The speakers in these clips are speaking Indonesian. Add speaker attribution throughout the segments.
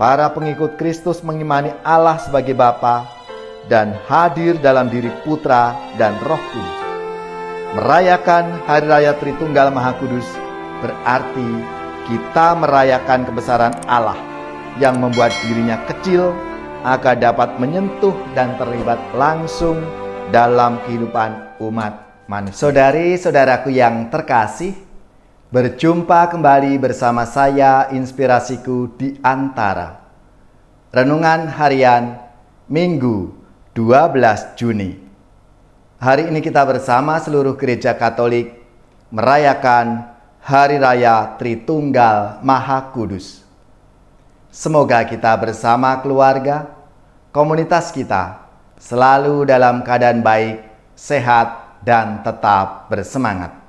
Speaker 1: para pengikut Kristus mengimani Allah sebagai Bapa dan hadir dalam diri Putra dan Roh Kudus. Merayakan Hari Raya Tritunggal Maha Kudus berarti kita merayakan kebesaran Allah yang membuat dirinya kecil agar dapat menyentuh dan terlibat langsung dalam kehidupan umat manusia. Saudari-saudaraku yang terkasih, berjumpa kembali bersama saya Inspirasiku di Antara. Renungan harian Minggu 12 Juni. Hari ini kita bersama seluruh gereja Katolik merayakan Hari Raya Tritunggal Maha Kudus. Semoga kita bersama keluarga, komunitas kita selalu dalam keadaan baik, sehat, dan tetap bersemangat.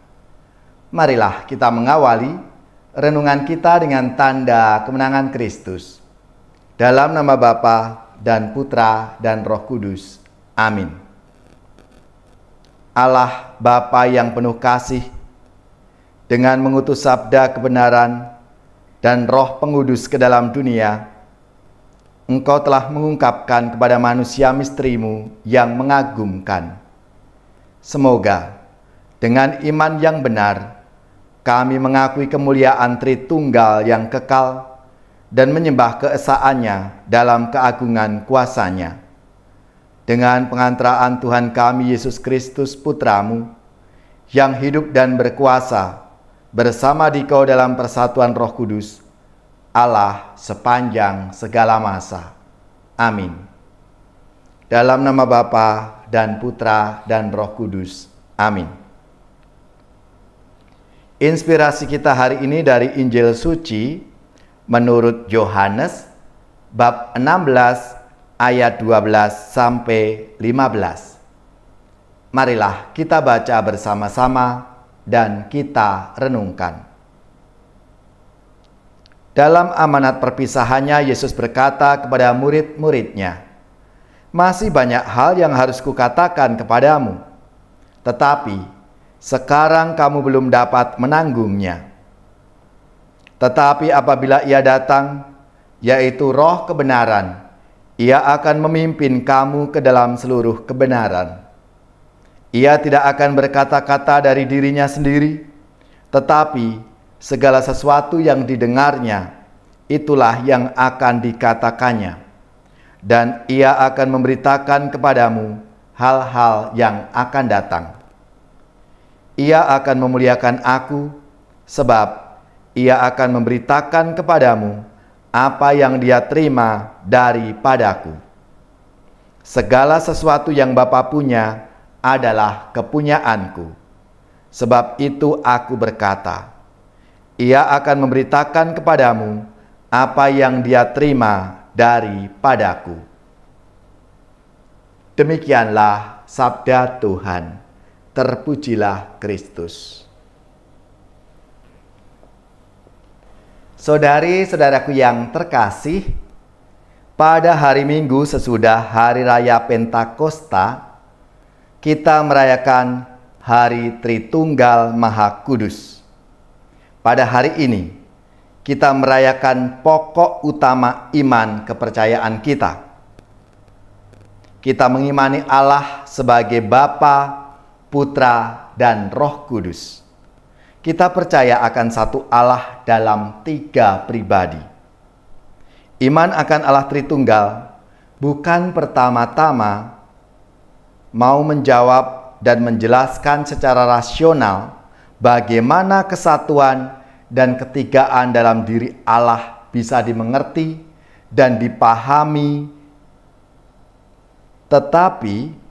Speaker 1: Marilah kita mengawali renungan kita dengan tanda kemenangan Kristus. Dalam nama Bapa dan Putra dan Roh Kudus. Amin. Allah Bapa yang penuh kasih, dengan mengutus sabda kebenaran dan Roh Pengudus ke dalam dunia, Engkau telah mengungkapkan kepada manusia misteri-Mu yang mengagumkan. Semoga dengan iman yang benar, kami mengakui kemuliaan Tritunggal yang kekal dan menyembah keesaannya dalam keagungan kuasa-Nya. Dengan pengantaraan Tuhan kami Yesus Kristus Putra-Mu, yang hidup dan berkuasa bersama Dikau dalam persatuan Roh Kudus, Allah sepanjang segala masa. Amin. Dalam nama Bapa dan Putra dan Roh Kudus. Amin. Inspirasi kita hari ini dari Injil Suci menurut Yohanes bab 16 ayat 12 sampai 15. Marilah kita baca bersama-sama dan kita renungkan. Dalam amanat perpisahannya, Yesus berkata kepada murid-muridnya, "Masih banyak hal yang harus kukatakan kepadamu, tetapi sekarang kamu belum dapat menanggungnya. Tetapi apabila Ia datang, yaitu Roh kebenaran, Ia akan memimpin kamu ke dalam seluruh kebenaran. Ia tidak akan berkata-kata dari dirinya sendiri, tetapi segala sesuatu yang didengarnya, itulah yang akan dikatakannya. Dan Ia akan memberitakan kepadamu hal-hal yang akan datang. Ia akan memuliakan Aku, sebab Ia akan memberitakan kepadamu apa yang Dia terima daripadaku. Segala sesuatu yang Bapa punya adalah kepunyaanku. Sebab itu Aku berkata, Ia akan memberitakan kepadamu apa yang Dia terima daripadaku." Demikianlah sabda Tuhan. Terpujilah Kristus. Saudari-saudaraku yang terkasih, pada hari Minggu sesudah Hari Raya Pentakosta, kita merayakan Hari Tritunggal Maha Kudus. Pada hari ini, kita merayakan pokok utama iman kepercayaan kita. Kita mengimani Allah sebagai Bapa, Putra, dan Roh Kudus. Kita percaya akan satu Allah dalam 3 pribadi. Iman akan Allah Tritunggal bukan pertama-tama mau menjawab dan menjelaskan secara rasional bagaimana kesatuan dan ketigaan dalam diri Allah bisa dimengerti dan dipahami, tetapi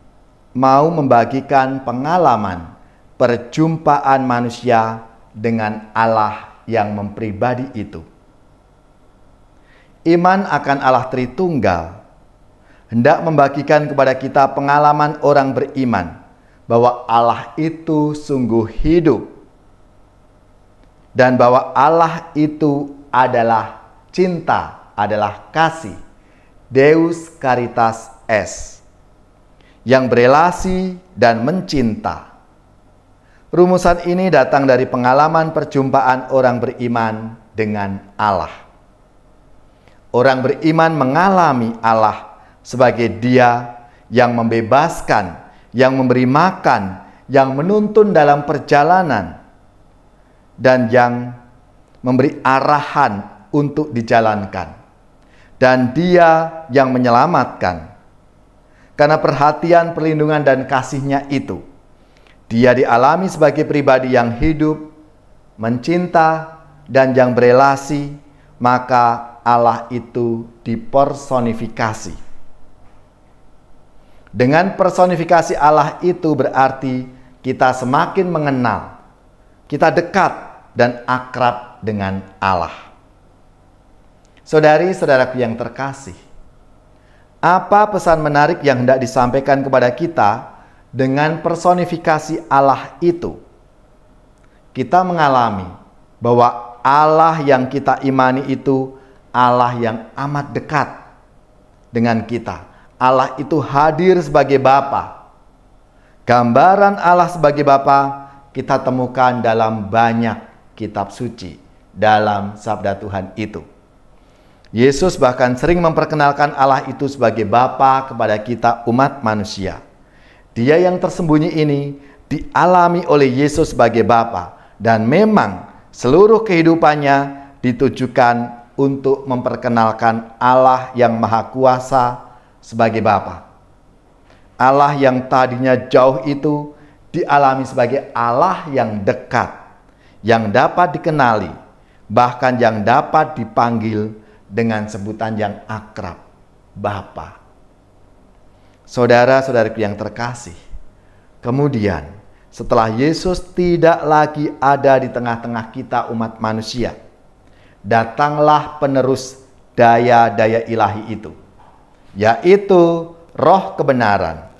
Speaker 1: mau membagikan pengalaman perjumpaan manusia dengan Allah yang mempribadi itu. Iman akan Allah Tritunggal hendak membagikan kepada kita pengalaman orang beriman bahwa Allah itu sungguh hidup dan bahwa Allah itu adalah cinta, adalah kasih, Deus Caritas Est, yang berelasi dan mencinta. Rumusan ini datang dari pengalaman perjumpaan orang beriman dengan Allah. Orang beriman mengalami Allah sebagai Dia yang membebaskan, yang memberi makan, yang menuntun dalam perjalanan, dan yang memberi arahan untuk dijalankan. Dan Dia yang menyelamatkan. Karena perhatian, perlindungan, dan kasih-Nya itu, Dia dialami sebagai pribadi yang hidup, mencinta, dan yang berelasi, maka Allah itu dipersonifikasi. Dengan personifikasi Allah itu berarti kita semakin mengenal, kita dekat dan akrab dengan Allah. Saudari-saudaraku yang terkasih, apa pesan menarik yang hendak disampaikan kepada kita dengan personifikasi Allah itu? Kita mengalami bahwa Allah yang kita imani itu Allah yang amat dekat dengan kita. Allah itu hadir sebagai Bapa. Gambaran Allah sebagai Bapa kita temukan dalam banyak kitab suci, dalam sabda Tuhan itu. Yesus bahkan sering memperkenalkan Allah itu sebagai Bapa kepada kita umat manusia. Dia yang tersembunyi ini dialami oleh Yesus sebagai Bapa, dan memang seluruh kehidupannya ditujukan untuk memperkenalkan Allah yang Maha Kuasa sebagai Bapa. Allah yang tadinya jauh itu dialami sebagai Allah yang dekat, yang dapat dikenali, bahkan yang dapat dipanggil dengan sebutan yang akrab, Bapa. Saudara-saudariku yang terkasih, kemudian setelah Yesus tidak lagi ada di tengah-tengah kita umat manusia, datanglah penerus daya-daya ilahi itu, yaitu Roh kebenaran.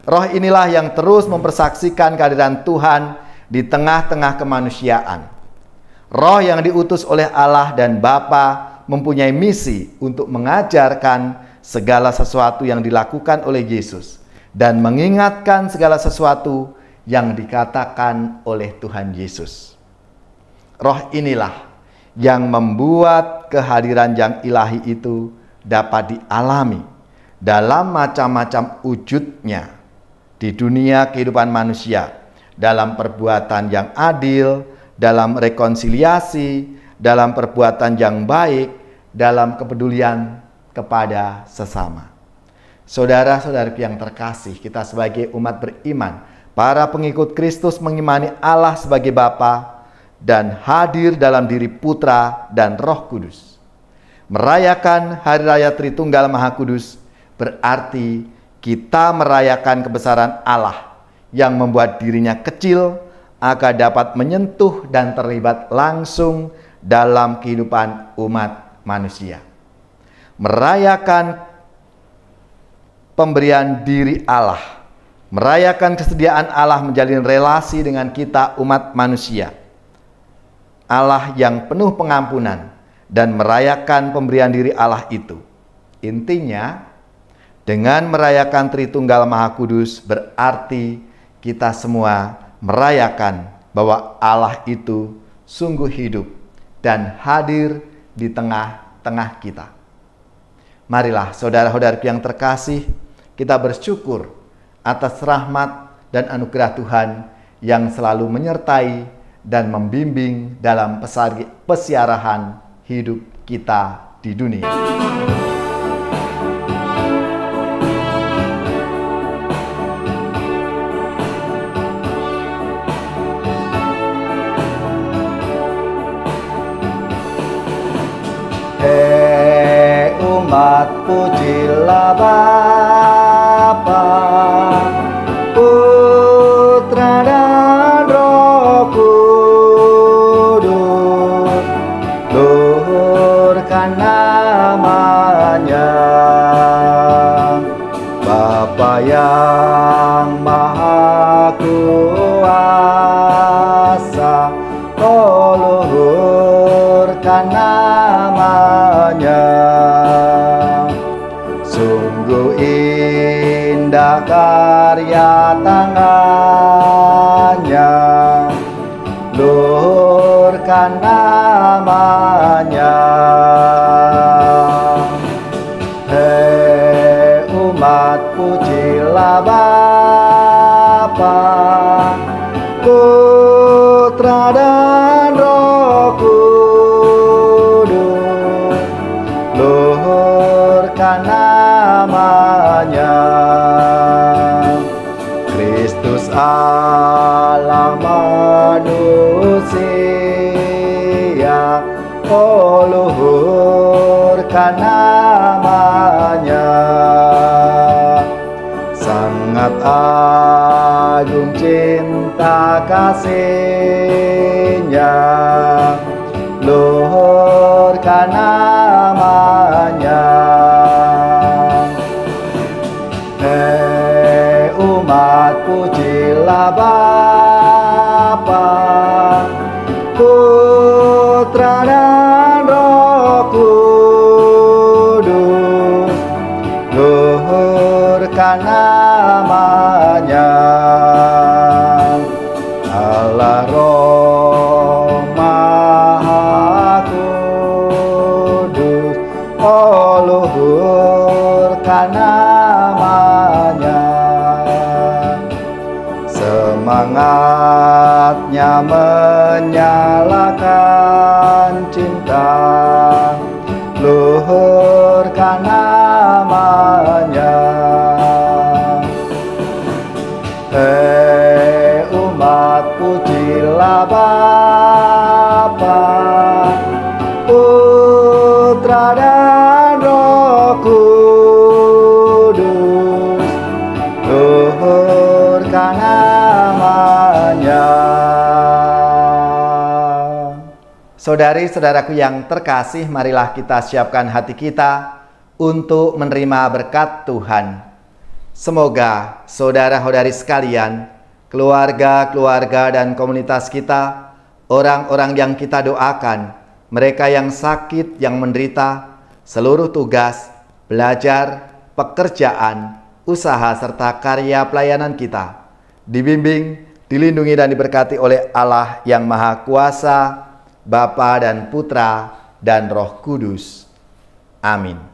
Speaker 1: Roh inilah yang terus mempersaksikan kehadiran Tuhan di tengah-tengah kemanusiaan. Roh yang diutus oleh Allah dan Bapa mempunyai misi untuk mengajarkan segala sesuatu yang dilakukan oleh Yesus dan mengingatkan segala sesuatu yang dikatakan oleh Tuhan Yesus. Roh inilah yang membuat kehadiran yang ilahi itu dapat dialami dalam macam-macam wujudnya di dunia kehidupan manusia, dalam perbuatan yang adil, dalam rekonsiliasi, dalam perbuatan yang baik, dalam kepedulian kepada sesama. Saudara-saudariku yang terkasih, kita sebagai umat beriman, para pengikut Kristus mengimani Allah sebagai Bapa dan hadir dalam diri Putra dan Roh Kudus. Merayakan Hari Raya Tritunggal Maha Kudus berarti kita merayakan kebesaran Allah yang membuat dirinya kecil agar dapat menyentuh dan terlibat langsung dalam kehidupan umat manusia. Merayakan pemberian diri Allah, merayakan kesediaan Allah menjalin relasi dengan kita umat manusia. Allah yang penuh pengampunan dan merayakan pemberian diri Allah itu. Intinya, dengan merayakan Tritunggal Maha Kudus berarti kita semua merayakan bahwa Allah itu sungguh hidup dan hadir di tengah-tengah kita. Marilah saudara-saudariku yang terkasih, kita bersyukur atas rahmat dan anugerah Tuhan yang selalu menyertai dan membimbing dalam pesiarahan hidup kita di dunia.
Speaker 2: Umat pujilah Bapa, Putra dan Roh Kudus, luhurkan namanya. Bapa yang Maha Kuasa, oh luhurkan namanya. Sungguh indah karya tangannya, luhurkan namanya. pujilah Bapa, Putra dan Roh Kudus, luhurkan namanya. Kristus Allah manusia, oh luhurkan namanya. Sangat agung cinta kasihnya, luhurkan namanya. Hei umat, pujilah Bapa, Putra dan Roh Kudus, luhurkan namanya. Allah Roh Maha Kudus, oh luhurkan namanya. Semangatnya menyalakan cinta, luhurkan namanya. Hei umat, pujilah Bapa, Putra dan Roh Kudus, luhurkan namanya.
Speaker 1: Saudari-saudaraku yang terkasih, marilah kita siapkan hati kita untuk menerima berkat Tuhan. Semoga saudara-saudari sekalian, keluarga-keluarga dan komunitas kita, orang-orang yang kita doakan, mereka yang sakit, yang menderita, seluruh tugas, belajar, pekerjaan, usaha, serta karya pelayanan kita, dibimbing, dilindungi dan diberkati oleh Allah yang Maha Kuasa, Bapa dan Putra dan Roh Kudus. Amin.